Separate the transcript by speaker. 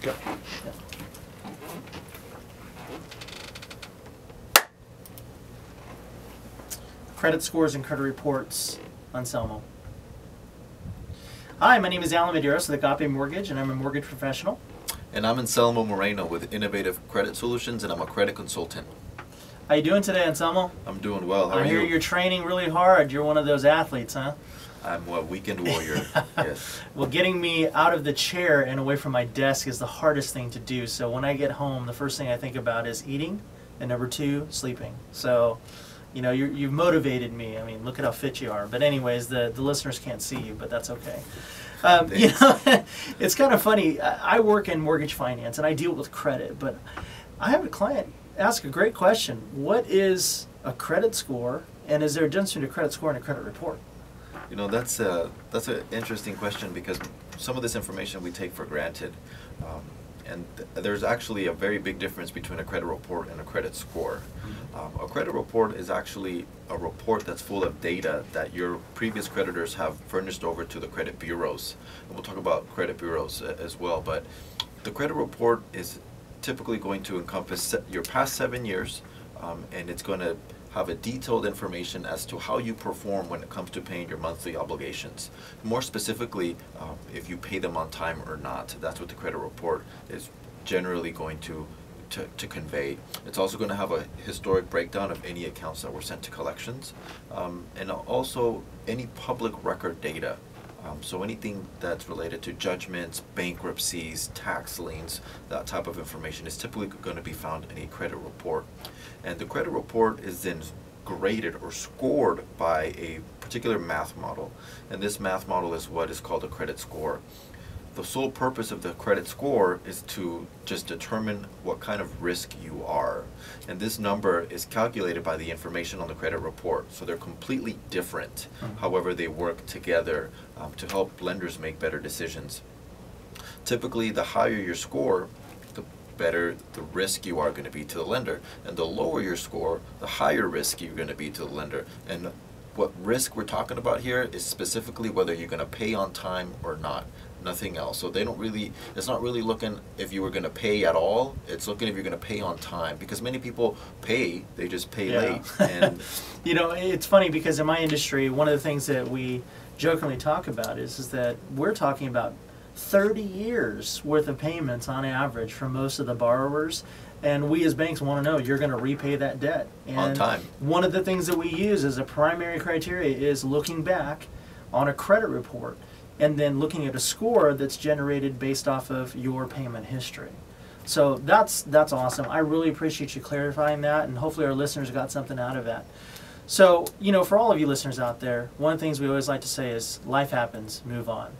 Speaker 1: Go.
Speaker 2: Yeah. Credit scores and credit reports, Anselmo. Hi, my name is Alan Medeiros with Agape Mortgage, and I'm a mortgage professional.
Speaker 3: And I'm Anselmo Moreno with Innovative Credit Solutions, and I'm a credit consultant.
Speaker 2: How you doing today, Anselmo?
Speaker 3: I'm doing well. How are you?
Speaker 2: I hear you're training really hard. You're one of those athletes, huh?
Speaker 3: I'm a weekend warrior. Yes.
Speaker 2: Well, getting me out of the chair and away from my desk is the hardest thing to do. So when I get home, the first thing I think about is eating, and number 2, sleeping. So, you know, you've motivated me. I mean, look at how fit you are. But anyways, the listeners can't see you, but that's okay. You know, it's kind of funny. I work in mortgage finance, and I deal with credit. But I have a client ask a great question. What is a credit score, and is there a difference between a credit score and a credit report?
Speaker 3: You know, that's an interesting question because some of this information we take for granted. There's actually a very big difference between a credit report and a credit score. A credit report is actually a report that's full of data that your previous creditors have furnished over to the credit bureaus. And we'll talk about credit bureaus as well, but the credit report is typically going to encompass your past 7 years, and it's going to have a detailed information as to how you perform when it comes to paying your monthly obligations. More specifically, if you pay them on time or not. That's what the credit report is generally going to convey. It's also going to have a historic breakdown of any accounts that were sent to collections, and also any public record data. So anything that's related to judgments, bankruptcies, tax liens, that type of information is typically going to be found in a credit report. And the credit report is then graded or scored by a particular math model. And this math model is what is called a credit score. The sole purpose of the credit score is to just determine what kind of risk you are. And this number is calculated by the information on the credit report. So they're completely different. However, they work together to help lenders make better decisions. Typically, the higher your score, the better the risk you are going to be to the lender. And the lower your score, the higher risk you're going to be to the lender. And what risk we're talking about here is specifically whether you're going to pay on time or not. Nothing else. So they don't really, it's not really looking if you were going to pay at all. It's looking if you're going to pay on time, because many people pay, they just pay late. And
Speaker 2: you know, it's funny because in my industry, one of the things that we jokingly talk about is that we're talking about 30 years worth of payments on average for most of the borrowers. And we as banks want to know you're going to repay that debt. And
Speaker 3: on time.
Speaker 2: One of the things that we use as a primary criteria is looking back on a credit report and then looking at a score that's generated based off of your payment history. So that's awesome. I really appreciate you clarifying that, and hopefully our listeners got something out of that. So, you know, for all of you listeners out there, one of the things we always like to say is life happens, move on.